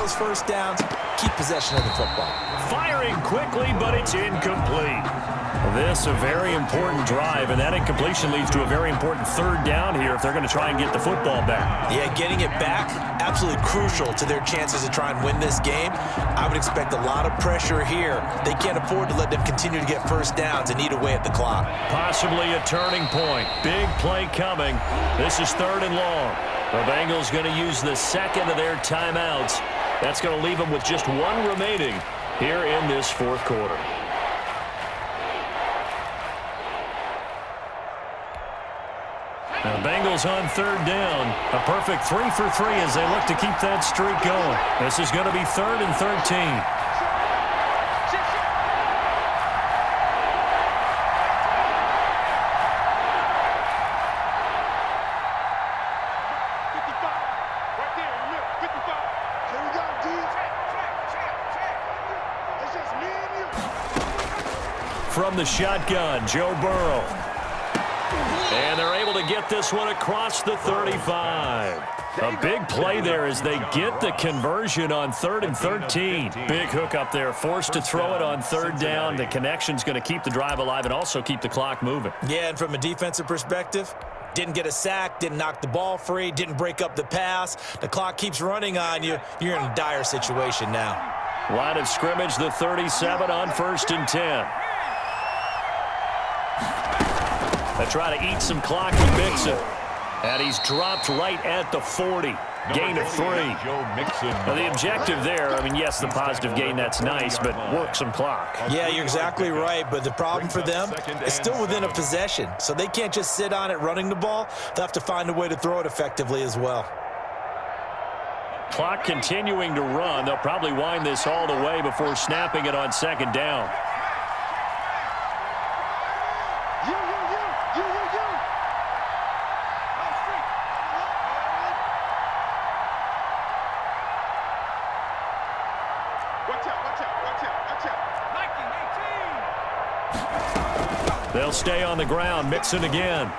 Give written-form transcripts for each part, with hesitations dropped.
those first downs, keep possession of the football. Firing quickly, but it's incomplete. This a very important drive, and that incompletion leads to a very important third down here if they're going to try and get the football back. Yeah, getting it back, absolutely crucial to their chances to try and win this game. I would expect a lot of pressure here. They can't afford to let them continue to get first downs and eat away at the clock. Possibly a turning point. Big play coming. This is 3rd and long. The Bengals going to use the second of their timeouts. That's going to leave them with just one remaining here in this 4th quarter. The Bengals on 3rd down. A perfect 3 for 3 as they look to keep that streak going. This is going to be 3rd and 13. From the shotgun, Joe Burrow. And they're able to get this one across the 35. A big play there as they get the conversion on 3rd and 13. Big hook up there, forced to throw it on 3rd down. The connection's going to keep the drive alive and also keep the clock moving. Yeah, and from a defensive perspective, didn't get a sack, didn't knock the ball free, didn't break up the pass. The clock keeps running on you. You're in a dire situation now. Line of scrimmage, the 37 on 1st and 10. They try to eat some clock with Mixon. And he's dropped right at the 40. Gain of 3. Now the objective there, I mean, yes, the positive gain, that's nice, but work some clock. Yeah, you're exactly right, but the problem for them is still within a possession. So they can't just sit on it running the ball. They'll have to find a way to throw it effectively as well. Clock continuing to run. They'll probably wind this all the way before snapping it on 2nd down. They'll stay on the ground. Mixon again.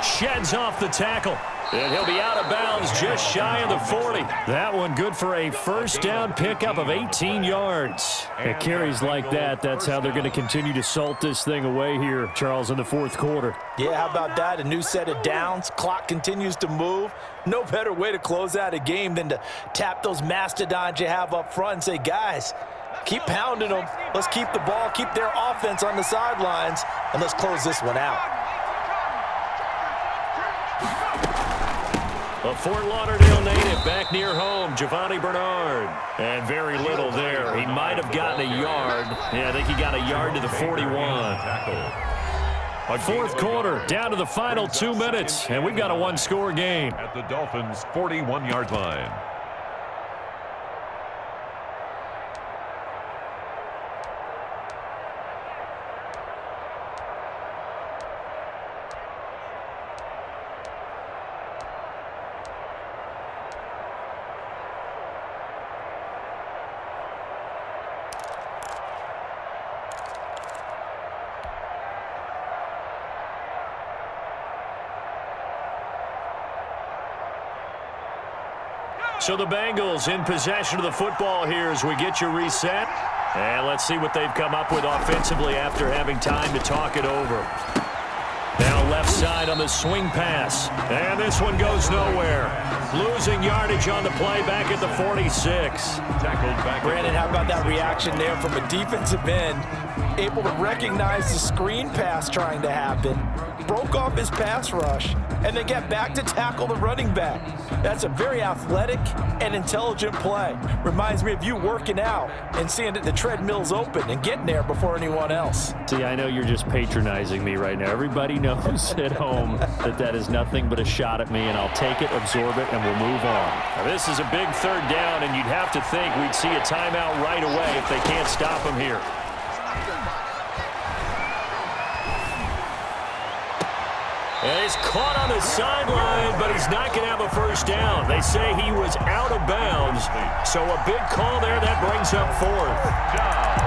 Sheds off the tackle. And he'll be out of bounds just shy of the 40. That one good for a 1st down pickup of 18 yards. It carries like that. That's how they're going to continue to salt this thing away here, Charles, in the 4th quarter. Yeah, how about that? A new set of downs. Clock continues to move. No better way to close out a game than to tap those mastodons you have up front and say, guys, keep pounding them. Let's keep the ball, keep their offense on the sidelines, and let's close this one out. A Fort Lauderdale native back near home, Giovanni Bernard. And very little there. He might have gotten a yard. Yeah, I think he got a yard to the 41. 4th quarter, down to the final 2 minutes, and we've got a 1-score game. At the Dolphins' 41-yard line. So the Bengals in possession of the football here as we get you reset. And let's see what they've come up with offensively after having time to talk it over. Now left side on the swing pass. And this one goes nowhere. Losing yardage on the play back at the 46. Brandon, how about that reaction there from a defensive end? Able to recognize the screen pass trying to happen. Broke off his pass rush. And then get back to tackle the running back. That's a very athletic and intelligent play. Reminds me of you working out and seeing that the treadmill's open and getting there before anyone else. See, I know you're just patronizing me right now. Everybody knows at home that that is nothing but a shot at me, and I'll take it, absorb it, and we'll move on. Now, this is a big 3rd down, and you'd have to think we'd see a timeout right away if they can't stop him here. And he's caught on the sideline, but he's not going to have a 1st down. They say he was out of bounds, so a big call there that brings up 4th.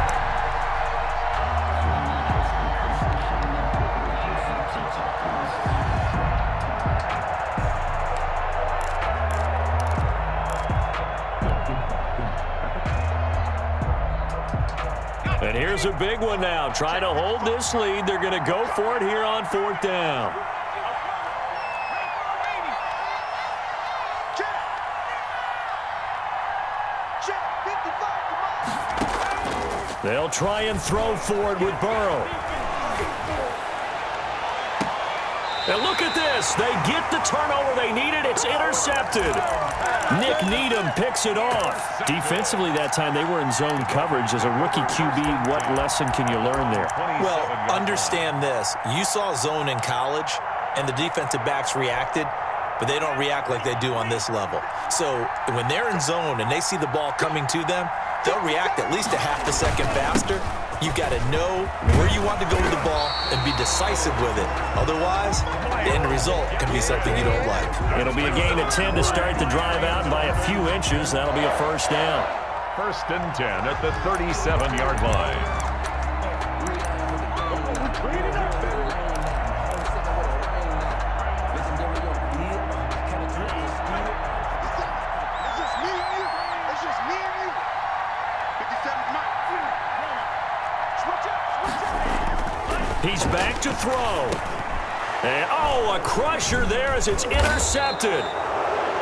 And here's a big one now. Trying to hold this lead. They're going to go for it here on 4th down. They'll try and throw for it with Burrow. And look at this. They get the turnover they needed. It's intercepted. Nick Needham picks it off. Defensively that time, they were in zone coverage. As a rookie QB, what lesson can you learn there? Well, understand this. You saw zone in college, and the defensive backs reacted, but they don't react like they do on this level. So when they're in zone and they see the ball coming to them, they'll react at least a half a second faster. You've got to know where you want to go with the ball and be decisive with it. Otherwise, the end result can be something you don't like. It'll be a gain of 10 to start the drive out, and by a few inches, that'll be a 1st down. 1st and 10 at the 37-yard line. He's back to throw. And, a crusher there as it's intercepted.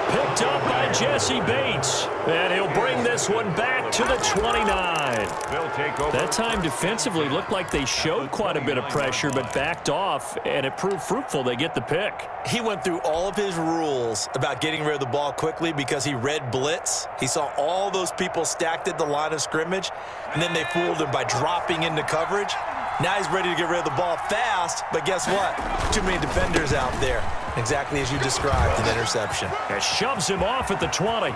Picked up by Jesse Bates. And he'll bring this one back to the 29. That time defensively looked like they showed quite a bit of pressure, but backed off, and it proved fruitful. They get the pick. He went through all of his rules about getting rid of the ball quickly because he read blitz. He saw all those people stacked at the line of scrimmage, and then they fooled him by dropping into coverage. Now he's ready to get rid of the ball fast, but guess what? Too many defenders out there. Exactly as you described, an interception. It shoves him off at the 20.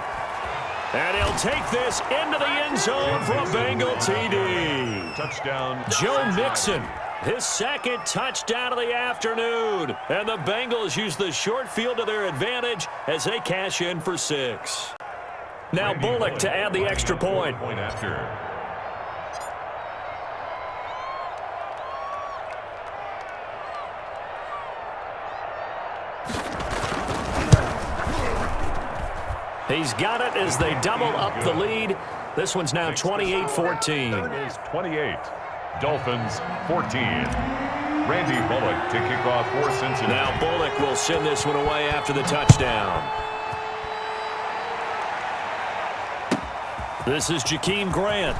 And he'll take this into the end zone for a Bengal TD. Touchdown. Joe Mixon, his 2nd touchdown of the afternoon. And the Bengals use the short field to their advantage as they cash in for 6. Now Bullock to add the extra point. Point after. He's got it as they double up the lead. This one's now 28-14. Is 28. Dolphins 14. Randy Bullock to kick off for Cincinnati. Now Bullock will send this one away after the touchdown. This is Jakeem Grant.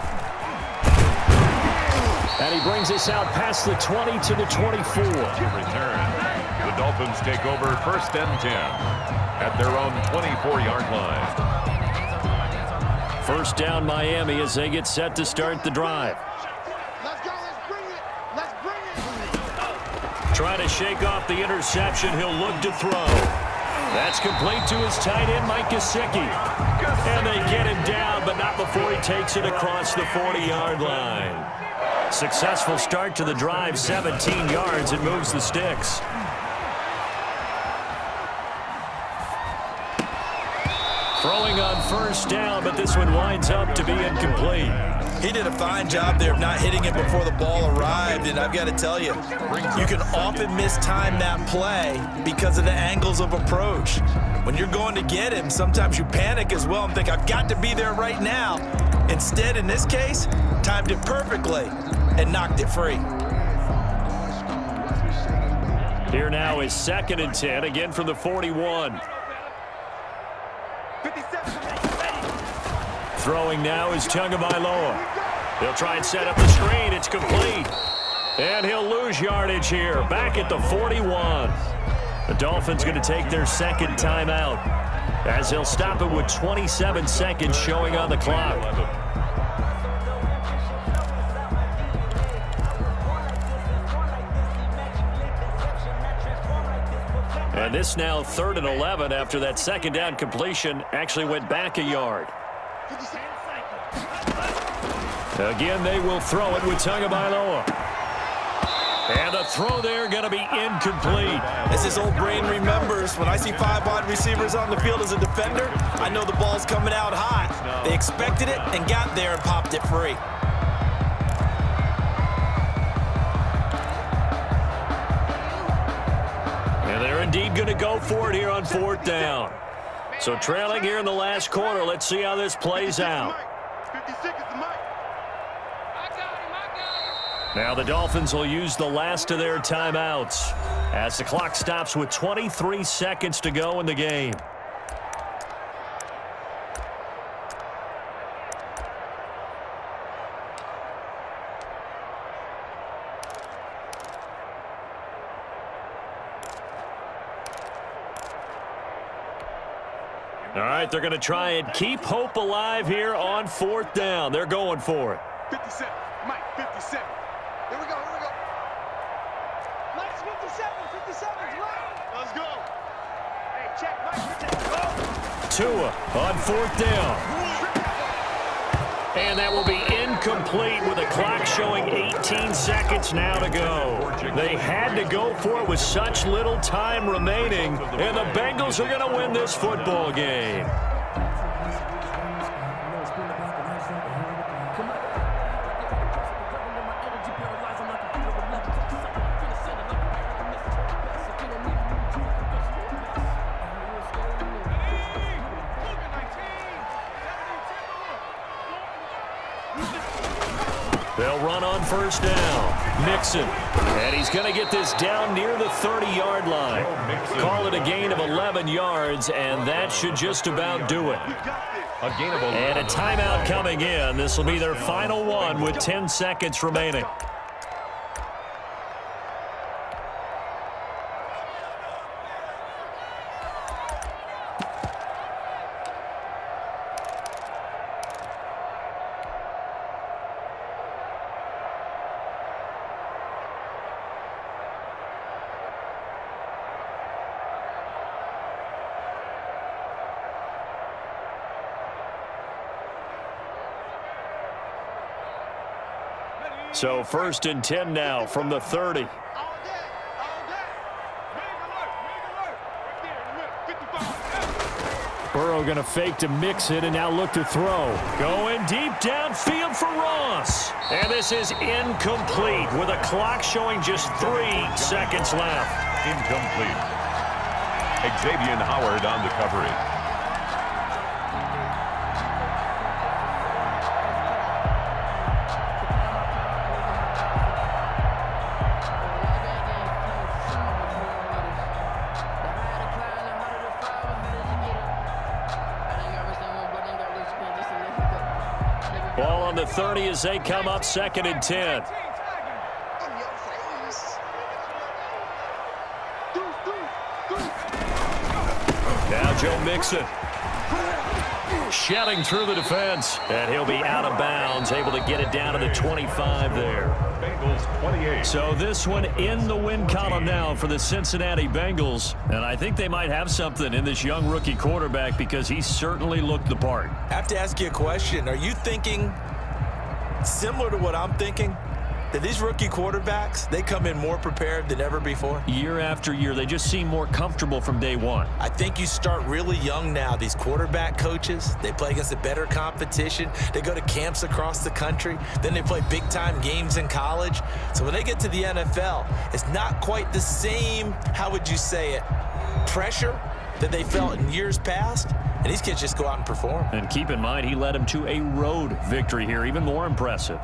And he brings us out past the 20 to the 24. Return. The Dolphins take over 1st and 10 at their own 24-yard line. 1st down Miami as they get set to start the drive. Let's go. Let's bring it. Let's bring it. Trying to shake off the interception. He'll look to throw. That's complete to his tight end, Mike Gesicki. And they get him down, but not before he takes it across the 40-yard line. Successful start to the drive, 17 yards. It moves the sticks. Throwing on 1st down, but this one winds up to be incomplete. He did a fine job there of not hitting it before the ball arrived, and I've got to tell you, you can often mistime that play because of the angles of approach. When you're going to get him, sometimes you panic as well and think, I've got to be there right now. Instead, in this case, timed it perfectly and knocked it free. Here now is 2nd and 10, again from the 41. Throwing now is Tagovailoa. He'll try and set up the screen. It's complete. And he'll lose yardage here. Back at the 41. The Dolphins going to take their 2nd timeout as they'll stop it with 27 seconds showing on the clock. And this now 3rd and 11 after that 2nd down completion actually went back a yard. Again, they will throw it with Tagovailoa. And the throw there going to be incomplete. As his old brain remembers, when I see 5 wide receivers on the field as a defender, I know the ball's coming out hot. They expected it and got there and popped it free. And they're indeed going to go for it here on 4th down. So trailing here in the last quarter, let's see how this plays out. 56 is the mic. I got him. Now the Dolphins will use the last of their timeouts as the clock stops with 23 seconds to go in the game. All right, they're going to try and keep hope alive here on 4th down. They're going for it. 57, Mike, 57. Here we go, here we go. Mike's 57, 57's right. Let's go. Hey, check, Mike, check. Tua on 4th down. And that will be incomplete with the clock showing 18 seconds now to go. They had to go for it with such little time remaining, and the Bengals are going to win this football game. They'll run on 1st down. Mixon. And he's going to get this down near the 30-yard line. Call it a gain of 11 yards, and that should just about do it. And a timeout coming in. This will be their final one with 10 seconds remaining. So 1st and 10 now from the 30. All day, all day. Big alert, 55. Burrow going to fake to mix it and now look to throw. Going deep downfield for Ross. And this is incomplete with a clock showing just 3 seconds left. Incomplete. Xavier Howard on the coverage. Ball on the 30 as they come up 2nd and 10. Now Joe Mixon. Shelling through the defense. And he'll be out of bounds, able to get it down to the 25 there. Bengals 28. So this one in the win column now for the Cincinnati Bengals. And I think they might have something in this young rookie quarterback because he certainly looked the part. I have to ask you a question. Are you thinking similar to what I'm thinking? That these rookie quarterbacks, they come in more prepared than ever before? Year after year, they just seem more comfortable from day one. I think you start really young now. These quarterback coaches, they play against a better competition. They go to camps across the country. Then they play big-time games in college. So when they get to the NFL, it's not quite the same, how would you say it, pressure that they felt in years past. And these kids just go out and perform. And keep in mind, he led them to a road victory here, even more impressive.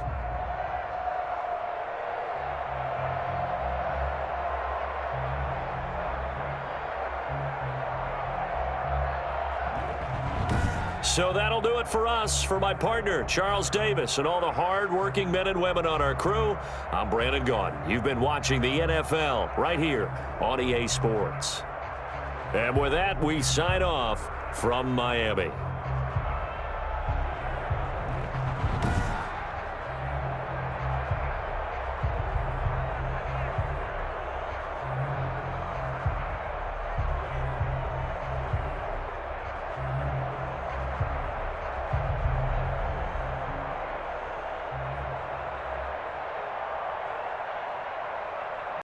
So that'll do it for us. For my partner, Charles Davis, and all the hard-working men and women on our crew, I'm Brandon Gaudin. You've been watching the NFL right here on EA Sports. And with that, we sign off from Miami.